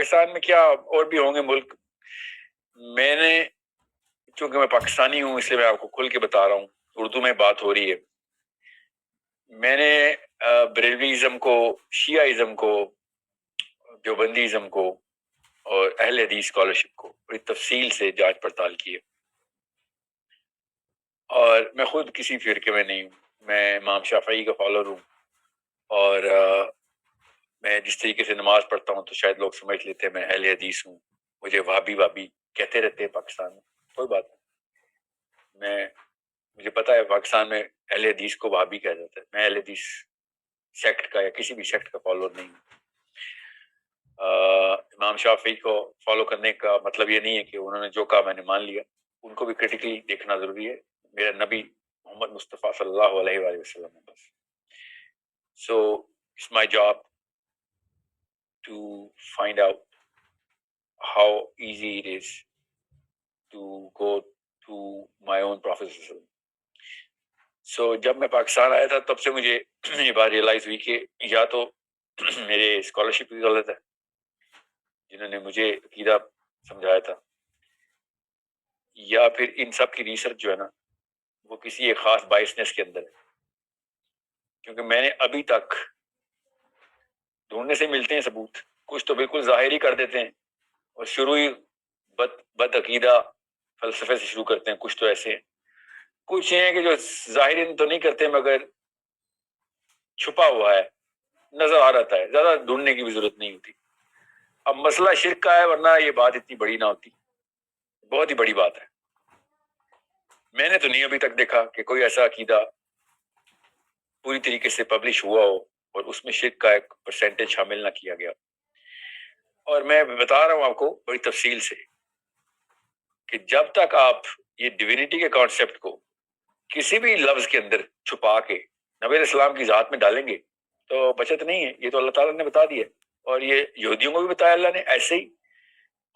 پاکستان میں کیا اور بھی ہوں گے ملک. میں نے چونکہ میں پاکستانی ہوں اس لیے میں آپ کو کھل کے بتا رہا ہوں, اردو میں بات ہو رہی ہے. میں نے بریلویزم کو, شیعہ کو, دیوبندیزم کو اور اہل حدیث اسکالرشپ کو بڑی تفصیل سے جانچ پڑتال کی ہے. اور میں خود کسی فرقے میں نہیں ہوں, میں امام شافعی کا فالوور ہوں. اور میں جس طریقے سے نماز پڑھتا ہوں تو شاید لوگ سمجھ لیتے ہیں میں اہل حدیث ہوں. مجھے وہابی کہتے رہتے ہیں پاکستان میں, کوئی بات نہیں. مجھے پتا ہے پاکستان میں اہل حدیث کو وہابی کہا جاتا ہے. میں اہل حدیث سیکٹ کا یا کسی بھی سیکٹ کا فالوور نہیں ہوں. امام شافعی کو فالو کرنے کا مطلب یہ نہیں ہے کہ انہوں نے جو کہا میں نے مان لیا. ان کو بھی کریٹیکلی دیکھنا ضروری ہے. میرا نبی محمد مصطفیٰ صلی اللہ علیہ وآلہ وسلم ہے بس. So it's my job to find out how easy it is to go to my own Prophet. So جب میں پاکستان آیا تھا تب سے مجھے یہ بات ریئلائز ہوئی کہ یا تو میرے اسکالرشپ کی غلط ہے جنہوں نے مجھے عقیدہ سمجھایا تھا, یا پھر ان سب کی ریسرچ جو ہے نا وہ کسی ایک خاص بائسنس کے اندر ہے. کیونکہ میں نے ابھی تک ڈھونڈنے سے ملتے ہیں ثبوت, کچھ تو بالکل ظاہر ہی کر دیتے ہیں اور شروع ہی بد عقیدہ فلسفے سے شروع کرتے ہیں. کچھ تو ایسے ہیں, کچھ ہیں کہ جو ظاہر تو نہیں کرتے مگر چھپا ہوا ہے, نظر آ رہتا ہے, زیادہ ڈھونڈنے کی بھی ضرورت نہیں ہوتی. اب مسئلہ شرک کا ہے, ورنہ یہ بات اتنی بڑی نہ ہوتی. بہت ہی بڑی بات ہے. میں نے تو نہیں ابھی تک دیکھا کہ کوئی ایسا عقیدہ پوری طریقے سے پبلش ہوا ہو اور اس میں شرک کا ایک پرسنٹیج شامل نہ کیا گیا. اور میں بتا رہا ہوں آپ کو بڑی تفصیل سے کہ جب تک آپ یہ ڈیوینٹی کے کانسیپٹ کو کسی بھی لفظ کے اندر چھپا کے نبی علیہ السلام کی ذات میں ڈالیں گے تو بچت نہیں ہے. یہ تو اللہ تعالیٰ نے بتا دیا, اور یہ یہودیوں کو بھی بتایا اللہ نے ایسے ہی,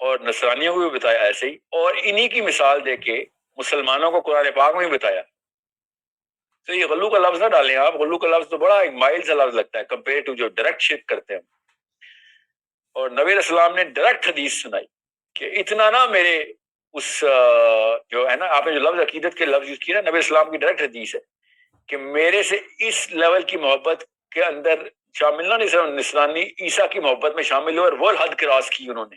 اور نصرانیوں کو بھی بتایا ایسے ہی, اور انہی کی مثال دے کے مسلمانوں کو قرآن پاک میں بھی بتایا. تو یہ غلو کا لفظ نہ ڈالیں آپ. غلو کا لفظ تو بڑا ایک مائل سا لفظ لگتا ہے کمپیئر ٹو جو ڈائریکٹ شرک کرتے ہیں. اور نبی علیہ السلام نے ڈائریکٹ حدیث سنائی کہ اتنا نہ میرے اس جو ہے نا, آپ نے جو لفظ عقیدت کے لفظ یوز کیا نا, نبی علیہ السلام کی ڈائریکٹ حدیث ہے کہ میرے سے اس لیول کی محبت کے اندر شامل نہ نصرانی عیسیٰ کی محبت میں شامل ہو, اور وہ حد کراس کی انہوں نے.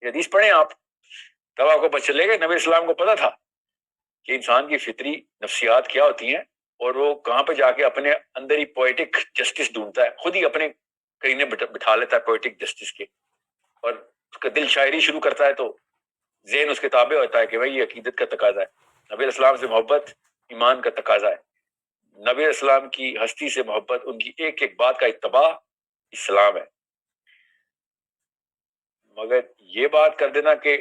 یہ حدیث پڑھیں آپ, تب آپ کو پتہ چلے گا نبی اسلام کو پتا تھا کہ انسان کی فطری نفسیات کیا ہوتی ہیں, اور وہ کہاں پہ جا کے اپنے اندر ہی پوئٹک جسٹس ڈھونڈتا ہے, خود ہی اپنے کہیں بٹھا لیتا ہے پوئٹک جسٹس کے, اور اس کا دل شاعری شروع کرتا ہے تو ذہن اس کے تابع ہوتا ہے کہ بھائی یہ عقیدت کا تقاضا ہے. نبی اسلام سے محبت ایمان کا تقاضا ہے. نبی اسلام کی ہستی سے محبت, ان کی ایک ایک بات کا اتباع اسلام ہے. مگر یہ بات کر دینا کہ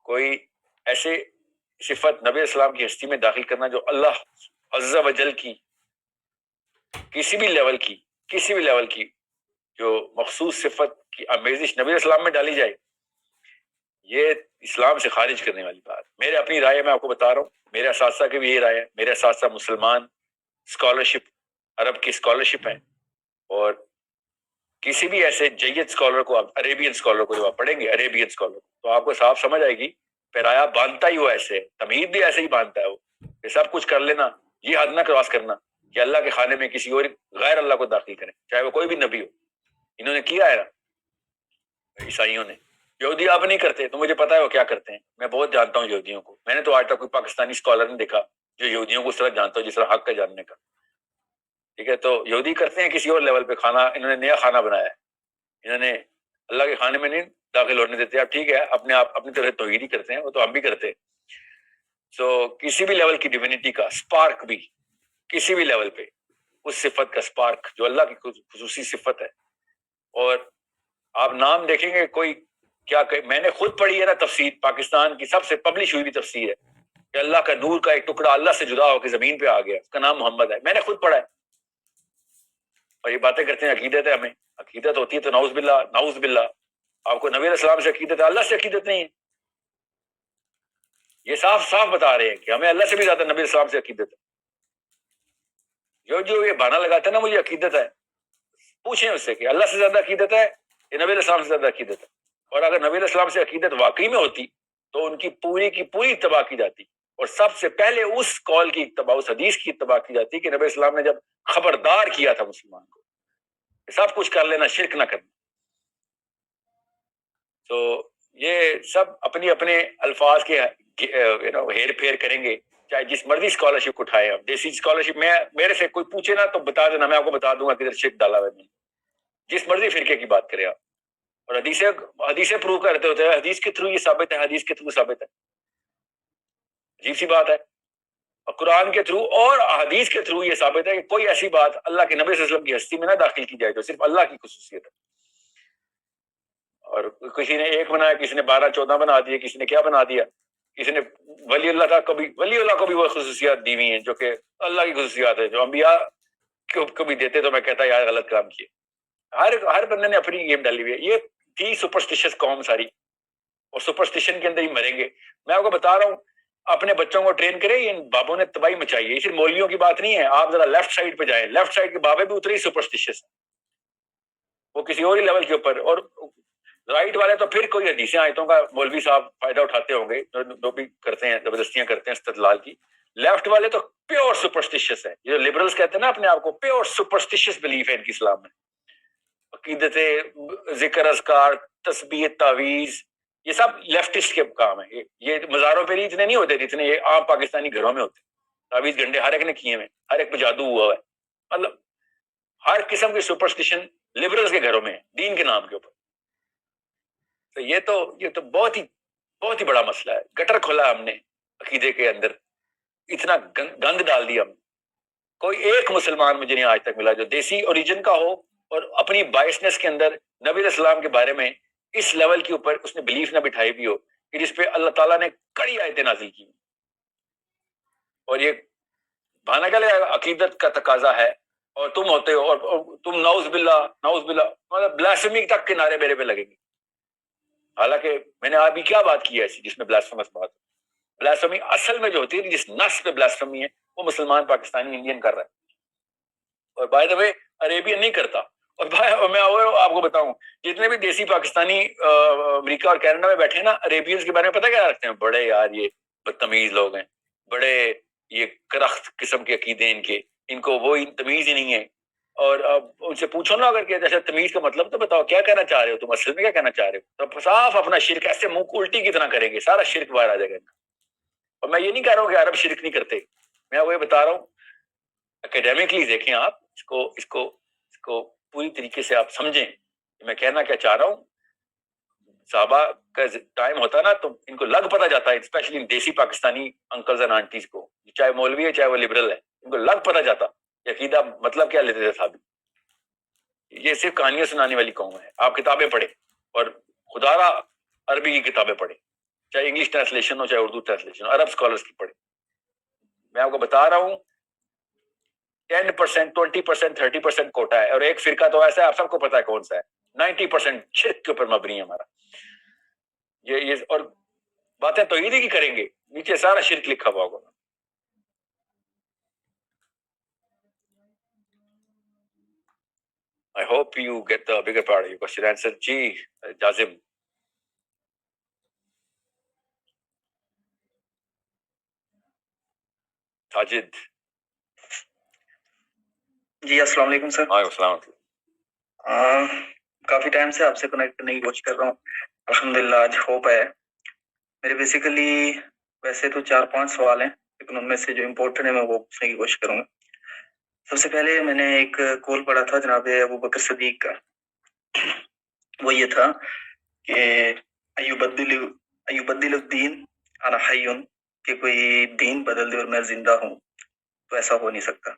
کوئی ایسے صفت نبی اسلام کی ہستی میں داخل کرنا جو اللہ عز و جل کی کسی بھی لیول کی جو مخصوص صفت کی آمیزش نبی اسلام میں ڈالی جائے, یہ اسلام سے خارج کرنے والی بات. میرے اپنی رائے میں آپ کو بتا رہا ہوں, میرے اساتذہ کی بھی یہ رائے ہے. میرے اساتذہ مسلمان اسکالرشپ, عرب کی اسکالرشپ ہیں, اور کسی بھی ایسے جید اسکالر کو, آپ عربین اسکالر کو جب آپ پڑھیں گے, عربین اسکالر تو آپ کو صاف سمجھ آئے گی پیرایا باندھتا ہی ہو ایسے, تمہید بھی ایسے ہی باندھتا ہے وہ, کہ سب کچھ کر لینا, یہ حد نہ کراس کرنا کہ اللہ کے خانے میں کسی اور غیر اللہ کو داخل کریں, چاہے وہ کوئی بھی نبی ہو. انہوں نے کیا ہے نا عیسائیوں نے. یہودی آپ نہیں کرتے تو مجھے پتا ہے وہ کیا کرتے ہیں. میں بہت جانتا ہوں یہودیوں کو. میں نے تو آج تک کوئی پاکستانی اسکالر نہیں دیکھا جو یہودیوں کو اس طرح جانتا ہو جس طرح حق کا جاننے کا. ٹھیک ہے, تو یہودی کرتے ہیں کسی اور لیول پہ کھانا, انہوں نے نیا کھانا بنایا ہے, انہوں نے اللہ کے کھانے میں نہیں داخل ہونے دیتے. اب ٹھیک ہے, اپنے آپ اپنی طرح توحید ہی کرتے ہیں, وہ تو ہم بھی کرتے ہیں. سو کسی بھی لیول کی ڈیوینٹی کا سپارک بھی, کسی بھی لیول پہ اس صفت کا سپارک جو اللہ کی خصوصی صفت ہے. اور آپ نام دیکھیں گے کوئی کیا کہ میں نے خود پڑھی ہے نا تفسیر, پاکستان کی سب سے پبلش ہوئی بھی تفسیر ہے کہ اللہ کا نور کا ایک ٹکڑا اللہ سے جدا ہو کے زمین پہ آ گیا, اس کا نام محمد ہے. میں نے خود پڑھا ہے. اور یہ باتیں کرتے ہیں عقیدت ہے, ہمیں عقیدت ہوتی ہے تو نعوذ باللہ نعوذ باللہ. آپ کو نبی علیہ السلام سے عقیدت ہے, اللہ سے عقیدت نہیں ہے. یہ صاف صاف بتا رہے ہیں کہ ہمیں اللہ سے بھی زیادہ نبی علیہ السلام سے عقیدت ہے. جو یہ بہانہ لگاتا ہے نا مجھے عقیدت ہے, پوچھیں اس سے کہ اللہ سے زیادہ عقیدت ہے یہ نبی علیہ السلام سے زیادہ عقیدت ہے. اور اگر نبی علیہ السلام سے عقیدت واقعی میں ہوتی تو ان کی پوری اتباع کی جاتی, اور سب سے پہلے اس قول کی اتباع, اس حدیث کی اتباع کی جاتی کہ نبی السلام نے جب خبردار کیا تھا مسلمان کو سب کچھ کر لینا, شرک نہ کرنا. تو یہ سب اپنی اپنے الفاظ کے ہیر پھیر کریں گے, چاہے جس مرضی اسکالرشپ کو اٹھائے. اب دیسی اسکالرشپ میں میرے سے کوئی پوچھے نا تو بتا دینا, میں آپ کو بتا دوں گا کدھر شرک ڈالا ہوا ہے میں نے. جس مرضی فرقے کی بات کرے آپ, اور حدیثیں پروو کرتے ہوتے ہیں, حدیث کے تھرو یہ ثابت ہے, حدیث کے تھرو ثابت ہے. عجیب سی بات ہے. اور قرآن کے تھرو اور حدیث کے تھرو یہ ثابت ہے کہ کوئی ایسی بات اللہ کے نبی صلی اللہ علیہ وسلم کی ہستی میں نہ داخل کی جائے جو صرف اللہ کی خصوصیت ہے. اور کسی نے ایک بنایا, کسی نے 12-14 بنا دیا, کسی نے کیا بنا دیا, کسی نے ولی اللہ کو بھی وہ خصوصیات دی ہوئی ہیں جو کہ اللہ کی خصوصیات ہے, جو انبیاء کو بھی دیتے. تو میں کہتا یار غلط کام کیے. ہر بندے نے اپنی گیم ڈالی ہوئی ہے. یہ تھی سپرسٹیشس قوم ساری, اور سپرسٹیشن کے اندر ہی مریں گے. میں آپ کو بتا رہا ہوں, اپنے بچوں کو ٹرین کرے. ان بابوں نے تباہی مچائی ہے. یہ صرف مولویوں کی بات نہیں ہے. آپ ذرا لیفٹ سائڈ پہ جائیں, لیفٹ سائڈ کے بابے بھی اتنے ہی سپرسٹیشس ہیں, وہ کسی اور ہی لیول کے اوپر. اور رائٹ والے تو پھر کوئی حدیثیں آیتوں کا مولوی صاحب فائدہ اٹھاتے ہوں گے, جو بھی کرتے ہیں زبردستیاں کرتے ہیں استدلال کی. لیفٹ والے تو پیور سپرسٹیشس ہے. یہ لبرلز کہتے ہیں نا اپنے آپ کو, پیور سپرسٹیشس بلیف ہے ان کی اسلام میں. عقیدت, ذکر, اذکار, تسبیح, تعویذ, یہ سب لیفٹسٹ کے کام ہے. یہ مزاروں پہ اتنے نہیں ہوتے جتنے یہ عام پاکستانی گھروں میں ہوتے. تعویذ گھنٹے ہر ایک نے کیے ہوئے, ہر ایک پہ جادو ہوا ہے. مطلب ہر قسم کی سپرسٹیشن لبرلز کے گھروں میں ہے دین کے نام کے اوپر. تو یہ تو بہت ہی بڑا مسئلہ ہے. گٹر کھولا ہم نے عقیدے کے اندر, اتنا گند ڈال دیا ہم نے. کوئی ایک مسلمان مجھے نہیں آج تک ملا جو دیسی اوریجن کا ہو اور اپنی بائسنس کے اندر نبی علیہ السلام کے بارے میں اس لیول کے اوپر اس نے بلیف نہ بٹھائی بھی ہو کہ جس پہ اللہ تعالیٰ نے کڑی آیتیں نازل کی. اور یہ بہانا کیا لے عقیدت کا تقاضا ہے, اور تم ہوتے ہو, اور تم نعوذ باللہ مطلب بلاسفمی تک کے نعرے میرے پہ لگیں گے. حالانکہ میں نے ابھی کیا بات کی ہے ایسی جس میں بلاسفیمس بات ہے. بلاسفمی اصل میں جو ہوتی ہے جس نص پہ بلاسفمی ہے وہ مسلمان, پاکستانی, انڈین کر رہا ہے. اور بائی دا وے عربین نہیں کرتا. اور میں آپ کو بتاؤں, جتنے بھی دیسی پاکستانی امریکہ اور کینیڈا میں بیٹھے ہیں نا, عربینز کے بارے میں پتہ کیا رکھتے ہیں؟ بڑے یار یہ بدتمیز لوگ ہیں, بڑے یہ کرخت قسم کے عقیدے ان کو وہ تمیز ہی نہیں ہے. اور اب ان سے پوچھو نا اگر کہ جیسے تمیز کا مطلب تو بتاؤ کیا کہنا چاہ رہے ہو, تم اصل میں کیا کہنا چاہ رہے ہو؟ تو صاف اپنا شرک ایسے منہ کو الٹی کی طرح کریں گے, سارا شرک باہر آ جائے گا. اور میں یہ نہیں کہہ رہا ہوں کہ عرب شرک نہیں کرتے, میں وہ بتا رہا ہوں اکیڈیمکلی دیکھیں آپ اس کو پوری طریقے سے آپ سمجھیں میں کہنا کیا چاہ رہا ہوں. صحابہ کا ٹائم ہوتا ہے نا تو ان کو لگ پتہ جاتا ہے, اسپیشلی دیسی پاکستانی انکلز اینڈ آنٹیز کو, چاہے مولوی ہے چاہے وہ لبرل ہے, ان کو لگ پتہ جاتا عقیدہ مطلب کیا لیتے تھے صحابی. یہ صرف کہانیاں سنانے والی قوم ہے. آپ کتابیں پڑھیں, اور خدا را عربی کی کتابیں پڑھیں, چاہے انگلش ٹرانسلیشن ہو چاہے اردو ٹرانسلیشن, عرب اسکالرس کی پڑھیں. میں آپ کو بتا رہا ہوں 10%, 20%, 30% کوٹا ہے, اور ایک فرقہ تو ایسا ہے آپ سب کو پتا ہے کون سا ہے, 90% شرک کے اوپر مبنی ہے ہمارا. یہ اور باتیں توحیدی کی کریں گے, نیچے سارا شرک لکھا ہوا ہوگا. I hope you get the bigger part of your question answer. جی جازم. ساجد. جی السلام علیکم سر. وعلیکم السلام. کافی ٹائم سے آپ سے کنیکٹ کرنے کی کوشش کر رہا ہوں, الحمدللہ آج ہو پایا. میرے بیسیکلی ویسے تو 4-5 سوال ہیں, لیکن ان میں سے جو امپورٹنٹ ہے میں وہ پوچھنے کی کوشش کروں گا. سب سے پہلے میں نے ایک کول پڑھا تھا جناب ابوبکر صدیق کا, وہ یہ تھا کہ ایبدل الدین انا حی, کہ کوئی دین بدل دے اور میں زندہ ہوں, تو ایسا ہو نہیں سکتا.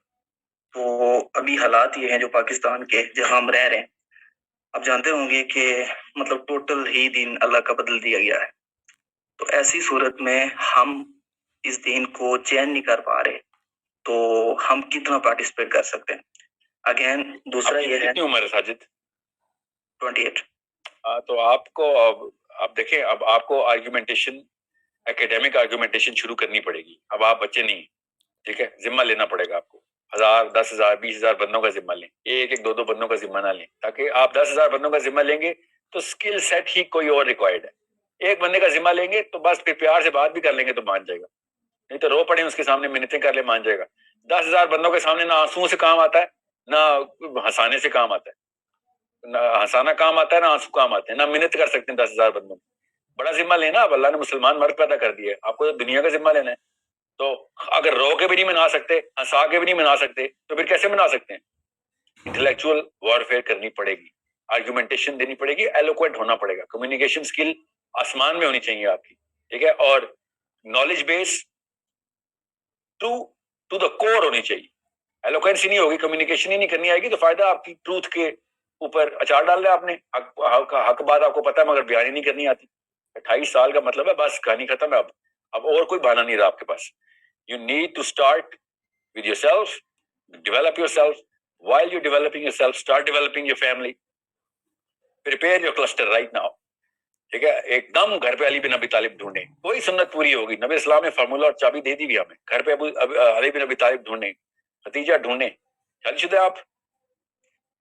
تو ابھی حالات یہ ہیں جو پاکستان کے جہاں ہم رہ رہے ہیں, آپ جانتے ہوں گے کہ مطلب ٹوٹل ہی دین اللہ کا بدل دیا گیا ہے. تو ایسی صورت میں ہم اس دین کو چین نہیں کر پا رہے, تو ہم کتنا پارٹیسپیٹ کر سکتے ہیں؟ اگین دوسرا یہ ہے, کتنی عمر ہے ساجد؟ 28. تو آپ کو اب دیکھیں, اب آپ کو آرگیومنٹیشن, اکیڈیمک آرگیومنٹیشن شروع کرنی پڑے گی. اب آپ بچے نہیں, ٹھیک ہے, ذمہ لینا پڑے گا آپ کو. 1000 10,000 20,000 بندوں کا ذمہ لیں, ایک ایک 2 بندوں کا ذمہ نہ لیں, تاکہ آپ 10,000 بندوں کا ذمہ لیں گے تو اسکل سیٹ ہی کوئی اور ریکوائرڈ ہے. ایک بندے کا ذمہ لیں گے تو بس پھر پیار سے بات بھی کر لیں گے تو مان جائے گا, نہیں تو رو پڑے اس کے سامنے منتیں کر لے مان جائے گا. 10,000 بندوں کے سامنے نہ آنسو سے کام آتا ہے, نہ ہنسانے سے کام آتا ہے, نہ ہنسانا کام آتا ہے, نہ آنسو کام آتے ہیں, نہ منت کر سکتے ہیں 10,000 بندوں. بڑا ذمہ لینا, اب اللہ نے مسلمان مرد پیدا کر دیے, آپ کو دنیا کا ذمہ لینا ہے. تو اگر رو کے بھی نہیں منا سکتے, ہنسا کے بھی نہیں منا سکتے, تو پھر کیسے منا سکتے ہیں؟ انٹلیکچوئل وارفیئر کرنی پڑے گی, آرگومنٹیشن دینی پڑے گی, ایلوکوینٹ ہونا پڑے گا, کمیونیکیشن اسکل آسمان میں ہونی چاہیے آپ کی, ٹھیک ہے, اور نالج بیس ٹو دا کور ہونی چاہیے. ایلوکوینسی نہیں ہوگی, کمیونیکیشن ہی نہیں کرنی آئے گی, تو فائدہ آپ کی ٹروتھ کے اوپر اچار ڈال دیا آپ نے. حق بات آپ کو پتا ہے مگر بیان ہی نہیں کرنی آتی. 28 سال کا مطلب ہے بس کہانی ختم ہے. اب اور کوئی بہانہ نہیں رہا آپ کے پاس. You need to start with yourself, develop yourself. while you're developing yourself, start developing your family. prepare your cluster right now. ٹھیک ہے, ایک دم گھر پہ علی بن ابی طالب ڈھونڈیں, کوئی سنت پوری ہوگی. نبی اسلام نے فارمولا اور چابی دے دی بھی ہمیں, گھر پہ علی بن ابی طالب ڈھونڈیں, خدیجہ ڈھونڈیں. شادی شدہ آپ؟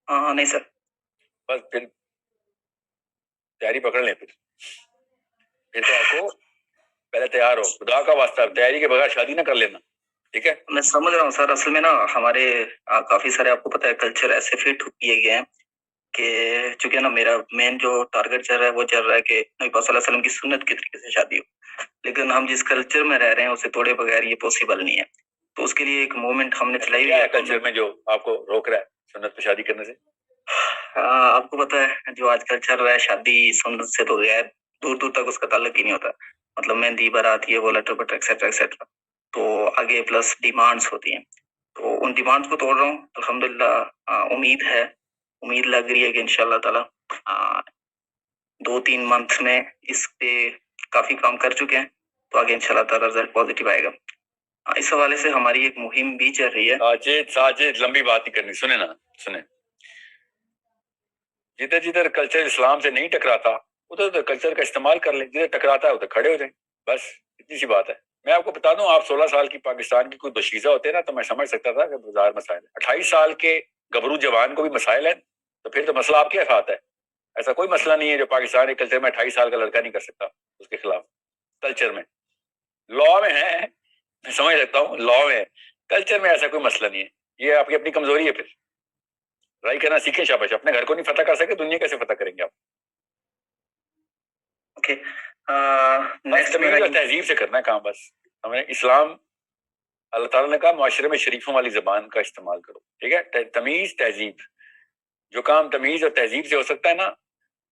نہیں سر. بس پھر تیاری پکڑ لیں, پھر تو آپ کو پہلے تیار ہو, خدا کا واسطہ تیاری کے بغیر شادی نہ کر لینا, ٹھیک ہے. میں سمجھ رہا ہوں سر. اصل میں نا ہمارے کافی سارے آپ کو پتا ہے کلچر ایسے فٹ کیے گئے ہیں کہ چونکہ نا میرا مین جو ٹارگیٹ چل رہا ہے وہ چل رہا ہے کہ نبی پاک صلی اللہ علیہ وسلم کی سنت کے طریقے سے شادی ہو, لیکن ہم جس کلچر میں رہ رہے ہیں اسے توڑے بغیر یہ پاسبل نہیں ہے. تو اس کے لیے ایک موومنٹ ہم نے چلائی ہوئی ہے کلچر میں جو آپ کو روک رہا ہے سنت پہ شادی کرنے سے. آپ کو پتا ہے جو آج کل چل رہا ہے شادی سنت سے تو غیر دور دور تک اس کا تعلق ہی نہیں ہوتا. مطلب مہندی بارات یہ وہ لیٹر بٹر ایکسیٹرا ایکسیٹرا, تو آگے پلس ڈیمانڈس ہوتی ہیں. تو ان ڈیمانڈس کو توڑ رہا ہوں الحمدللہ. امید لگ رہی ہے کہ انشاءاللہ تعالی 2-3 منتھ میں اس پہ کافی کام کر چکے ہیں, تو آگے انشاءاللہ تعالی رزلٹ پازیٹیو آئے گا. اس حوالے سے ہماری ایک مہم بھی چل رہی ہے. ساجد لمبی بات نہیں کرنی, سنیں نا سنیں. جدھر جدھر کلچر اسلام سے نہیں ٹکراتا ادھر ادھر کلچر کا استعمال کر لیں, جدھر ٹکراتا ہے ادھر کھڑے ہو جائیں, بس اتنی سی بات ہے. میں آپ کو بتا دوں, آپ 16 سال کی پاکستان کی کوئی دوشیزہ ہوتے نا تو میں سمجھ سکتا تھا کہ بازار مسائل ہے. 28 سال کے گبرو جوان کو بھی مسائل ہیں, تو پھر تو مسئلہ آپ کے ہاتھ ہے. ایسا کوئی مسئلہ نہیں ہے جو پاکستان کے کلچر میں 28 سال کا لڑکا نہیں کر سکتا اس کے خلاف. کلچر میں لا میں ہے, میں سمجھ سکتا ہوں لا میں, کلچر میں ایسا کوئی مسئلہ نہیں ہے. یہ آپ کی اپنی کمزوری ہے. پھر ٹرائی کرنا سیکھیں شاباش. اپنے گھر کو نہیں فتح کر سکے دنیا کیسے فتح کریں گے آپ؟ اوکے, تمیز اور تہذیب سے کرنا ہے کام. بس ہمیں اسلام اللہ تعالیٰ نے کہا معاشرے میں شریفوں والی زبان کا استعمال کرو, ٹھیک ہے. تمیز تہذیب, جو کام تمیز اور تہذیب سے ہو سکتا ہے نا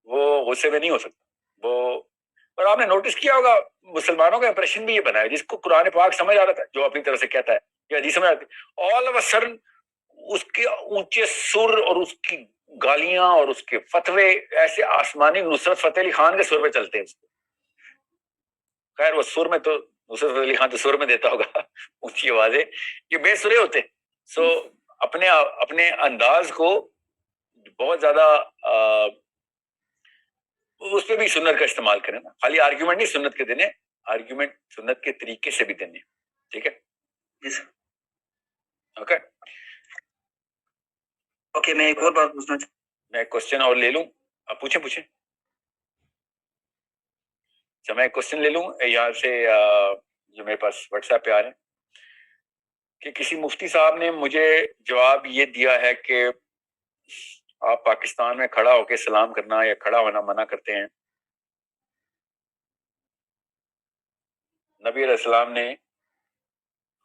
وہ غصے میں نہیں ہو سکتا. وہ اور آپ نے نوٹس کیا ہوگا مسلمانوں کا امپریشن بھی یہ بنا ہے, جس کو قرآن پاک سمجھ آ رہا تھا جو اپنی طرف سے کہتا ہے یا حدیث سمجھ آتی, آل آف اے سڈن اس کے اونچے سر اور اس کی گالیاں اور اس کے فتوے ایسے آسمانی نصرت فتح علی خان کے سر پہ چلتے ہیں. خیر وہ سر میں تو نصرت فتح علی خان تو سر میں دیتا ہوگا اونچی آوازیں, یہ بے سرے ہوتے. سو اپنے انداز کو بہت زیادہ اس پہ بھی سنت کا استعمال کریں نا. خالی آرگیومنٹ نہیں سنت کے دینے, آرگیومنٹ سنت کے طریقے سے بھی دینے, ٹھیک ہے. اوکے اوکے, میں ایک اور بات پوچھنا چاہتا ہوں. میں کوشچن اور لے لوں, آپ پوچھیں. اچھا میں کوشچن لے لوں یہاں سے جو میرے پاس واٹس ایپ پہ آ رہے ہیں, کہ کسی مفتی صاحب نے مجھے جواب یہ دیا ہے کہ آپ پاکستان میں کھڑا ہو کے سلام کرنا یا کھڑا ہونا منع کرتے ہیں. نبی علیہ السلام نے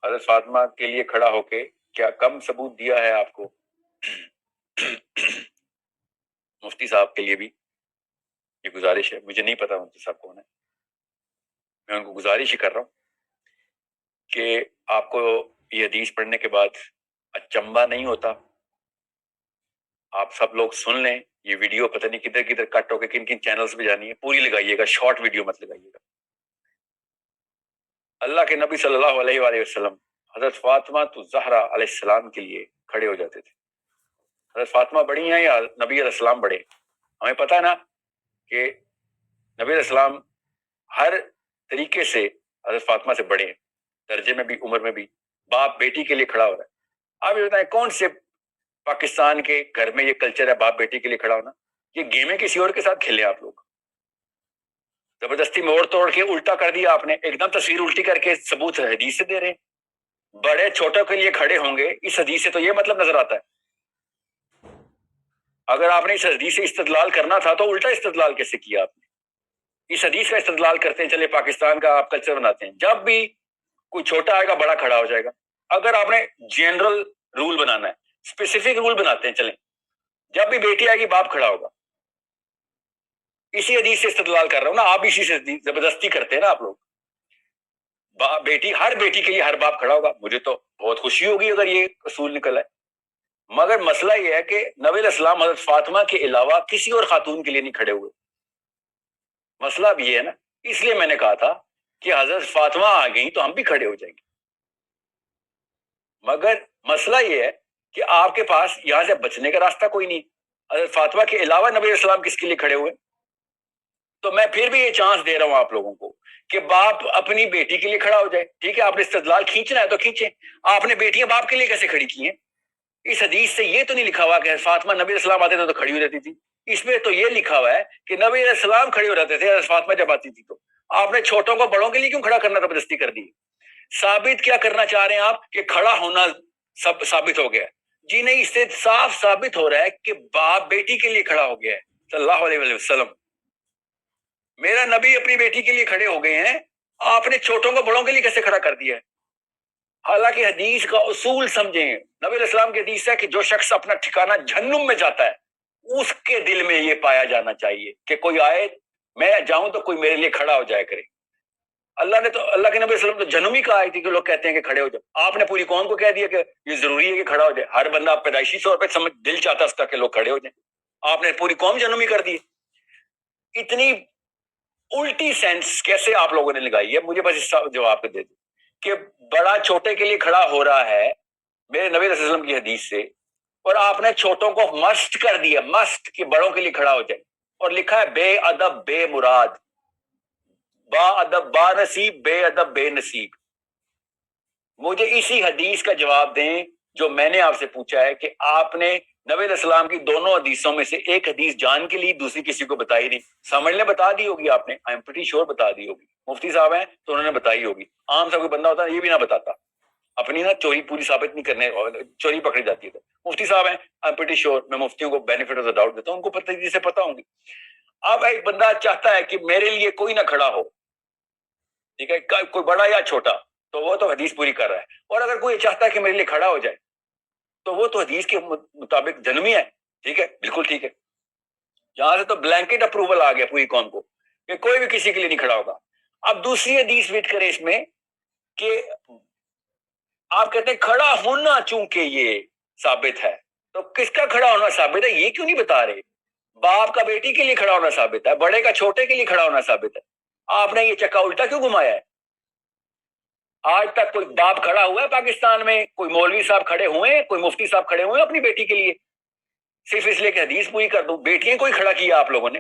حضرت فاطمہ کے لیے کھڑا ہو کے کیا کم ثبوت دیا ہے آپ کو؟ مفتی صاحب کے لیے بھی یہ گزارش ہے, مجھے نہیں پتا مفتی صاحب کون ہے, میں ان کو گزارش ہی کر رہا ہوں کہ آپ کو یہ حدیث پڑھنے کے بعد اچنبھا نہیں ہوتا. آپ سب لوگ سن لیں, یہ ویڈیو پتہ نہیں کدھر کدھر کٹ ہو کے کن کن چینلز پہ جانی ہے, پوری لگائیے گا, شارٹ ویڈیو مت لگائیے گا. اللہ کے نبی صلی اللہ علیہ وآلہ وسلم حضرت فاطمہ تو زہرا علیہ السلام کے لیے کھڑے ہو جاتے تھے. حضرت فاطمہ بڑی ہیں یا نبی علیہ السلام بڑے؟ ہمیں پتہ ہے نا کہ نبی علیہ السلام ہر طریقے سے حضرت فاطمہ سے بڑے ہیں, درجے میں بھی عمر میں بھی. باپ بیٹی کے لیے کھڑا ہو رہا ہے, آپ یہ بتائیں کون سے پاکستان کے گھر میں یہ کلچر ہے باپ بیٹی کے لیے کھڑا ہونا؟ یہ گیمیں کسی اور کے ساتھ کھیلے آپ لوگ، زبردستی موڑ توڑ کے الٹا کر دیا آپ نے، ایک دم تصویر الٹی کر کے ثبوت حدیث سے دے رہے ہیں، بڑے چھوٹوں کے لیے کھڑے ہوں گے، اس حدیث سے تو یہ مطلب نظر آتا ہے۔ اگر آپ نے اس حدیث سے استدلال کرنا تھا تو الٹا استدلال کیسے کیا آپ نے؟ اس حدیث کا استدلال کرتے ہیں چلے پاکستان کا آپ کلچر بناتے ہیں، جب بھی کوئی چھوٹا آئے گا بڑا کھڑا ہو جائے گا۔ اگر آپ نے جنرل رول بنانا ہے، اسپیسیفک رول بناتے ہیں، چلیں جب بھی بیٹی آئے گی باپ کھڑا ہوگا، اسی حدیث سے استدلال کر رہا ہوں نا، آپ اسی سے زبردستی کرتے ہیں نا آپ لوگ، بیٹی ہر بیٹی کے لیے ہر باپ کھڑا ہوگا، مجھے تو بہت خوشی ہوگی اگر یہ اصول نکل ہے، مگر مسئلہ یہ ہے کہ نبی علیہ السلام حضرت فاطمہ کے علاوہ کسی اور خاتون کے لیے نہیں کھڑے ہوئے، مسئلہ بھی یہ ہے نا، اس لیے میں نے کہا تھا کہ حضرت فاطمہ آ گئی تو ہم بھی کھڑے ہو جائیں گے، مگر مسئلہ یہ ہے کہ آپ کے پاس یہاں سے بچنے کا راستہ کوئی نہیں، حضرت فاطمہ کے علاوہ نبی علیہ السلام کس کے لیے کھڑے ہوئے؟ تو میں پھر بھی یہ چانس دے رہا ہوں آپ لوگوں کو کہ باپ اپنی بیٹی کے لیے کھڑا ہو جائے، ٹھیک ہے، آپ نے استدلال کھینچنا ہے تو کھینچیں، آپ نے بیٹیاں باپ کے لیے کیسے کھڑی کی ہیں؟ اس حدیث سے یہ تو نہیں لکھا ہوا کہ فاطمہ نبی علیہ السلام آتے تھے تو کھڑی ہو رہتی تھی، اس میں تو یہ لکھا ہوا ہے کہ نبی علیہ السلام کھڑے ہو رہتے تھے، فاطمہ جب آتی تھی تو آپ نے چھوٹوں کو بڑوں کے لیے کیوں کھڑا کرنا زبردستی کر دی؟ ثابت کیا کرنا چاہ رہے ہیں آپ کہ کھڑا ہونا سب ثابت ہو گیا ہے؟ جی نہیں، اس سے صاف ثابت ہو رہا ہے کہ باپ بیٹی کے لیے کھڑا ہو گیا ہے صلی اللہ علیہ وسلم، میرا نبی اپنی بیٹی کے لیے کھڑے ہو گئے ہیں، آپ نے چھوٹوں کو بڑوں کے لیے کیسے کھڑا کر دیا ہے؟ حالانکہ حدیث کا اصول سمجھیں، نبی علیہ السلام کی حدیث ہے کہ جو شخص اپنا ٹھکانہ جہنم میں جاتا ہے اس کے دل میں یہ پایا جانا چاہیے کہ کوئی آئے میں جاؤں تو کوئی میرے لیے کھڑا ہو جائے کرے۔ اللہ نے تو، اللہ کے نبی صلی اللہ علیہ وسلم تو جہنم ہی کہا تھی کہ لوگ کہتے ہیں کہ کھڑے ہو جاؤ، آپ نے پوری قوم کو کہہ دیا کہ یہ ضروری ہے کہ کھڑا ہو جائے، ہر بندہ پیدائشی طور پہ سمجھ دل چاہتا اس کا کہ لوگ کھڑے ہو جائیں، آپ نے پوری قوم جہنم ہی کر دی۔ اتنی الٹی سینس کیسے آپ لوگوں نے لگائی ہے؟ مجھے بس اس کا جواب دے دیں کہ بڑا چھوٹے کے لیے کھڑا ہو رہا ہے میرے نبی صلی اللہ علیہ وسلم کی حدیث سے، اور آپ نے چھوٹوں کو مسٹ کر دیا، مسٹ کہ بڑوں کے لیے کھڑا ہو جائے، اور لکھا ہے بے ادب بے مراد، با ادب با نصیب، بے ادب بے نصیب۔ مجھے اسی حدیث کا جواب دیں جو میں نے آپ سے پوچھا ہے کہ آپ نے نبی علیہ السلام کی دونوں حدیثوں میں سے ایک حدیث جان کے لیے دوسری کسی کو بتائی نہیں، سمجھنے بتا دی ہوگی آپ نے، آئی ایم پریٹی شیور بتا دی ہوگی، مفتی صاحب ہیں تو انہوں نے بتائی ہوگی، عام سا کوئی بندہ ہوتا ہے یہ بھی نہ بتاتا، اپنی نا چوری پوری ثابت نہیں کرنے، چوری پکڑی جاتی ہے۔ مفتی صاحب ہیں، آئی ایم پریٹی شیور، میں مفتیوں کو بینیفٹ آف دا ڈاؤٹ دیتا ہوں، ان کو پتہ جیسے پتہ ہوں گی۔ اب ایک بندہ چاہتا ہے کہ میرے لیے کوئی نہ کھڑا ہو، ٹھیک ہے، کوئی بڑا یا چھوٹا، تو وہ تو حدیث پوری کر رہا ہے، اور اگر کوئی چاہتا ہے کہ میرے لیے کھڑا ہو جائے تو وہ تو حدیث کے مطابق جنمی ہے، ٹھیک ہے، بالکل ٹھیک ہے، یہاں سے تو بلینکٹ اپروول آ گیا پوری قوم کو کہ کوئی بھی کسی کے لیے نہیں کھڑا ہوگا۔ اب دوسری حدیث فٹ کرے اس میں کہ آپ کہتے ہیں کھڑا ہونا چونکہ یہ ثابت ہے، تو کس کا کھڑا ہونا ثابت ہے یہ کیوں نہیں بتا رہے؟ باپ کا بیٹی کے لیے کھڑا ہونا ثابت ہے، بڑے کا چھوٹے کے لیے کھڑا ہونا ثابت ہے، آپ نے یہ چکا الٹا کیوں گھمایا ہے؟ آج تک کوئی باپ کھڑا ہوا ہے پاکستان میں؟ کوئی مولوی صاحب کھڑے ہوئے ہیں، کوئی مفتی صاحب کھڑے ہوئے ہیں اپنی بیٹی کے لیے صرف اس لیے کہ حدیث پوری کر دوں؟ بیٹیاں کوئی کھڑا کیا آپ لوگوں نے؟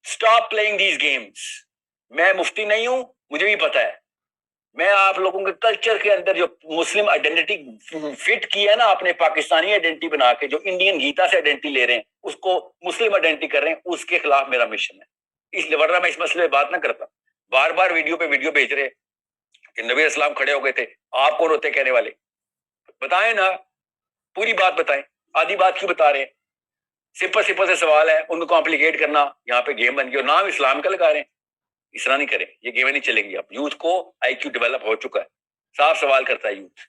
Stop playing these games. میں مفتی نہیں ہوں، مجھے بھی پتا ہے، میں آپ لوگوں کے کلچر کے اندر جو مسلم آئیڈینٹی فٹ کی ہے نا، آپ نے پاکستانی آئیڈینٹی بنا کے جو انڈین گیتا سے آئیڈینٹی لے رہے ہیں اس کو مسلم آئیڈینٹی کر رہے ہیں، اس کے خلاف میرا مشن ہے، اس لیے ورنہ میں اس مسئلے پہ بات نہ کرتا۔ بار بار ویڈیو پہ ویڈیو بھیج رہے کہ نبی اسلام کھڑے ہو گئے تھے، آپ کون ہوتے کہنے والے؟ بتائیں نا، پوری بات بتائیں، آدھی بات کیوں بتا رہے ہیں؟ سمپل سمپل سے سوال ہے، ان کو کمپلیکیٹ کرنا یہاں پہ گیم بن گئی، اور نام اسلام کا لگا رہے ہیں، اس طرح نہیں کریں، یہ گیمیں نہیں چلے گی۔ اب یوتھ کو آئی کیو ڈیولپ ہو چکا ہے، صاف سوال کرتا ہے یوتھ۔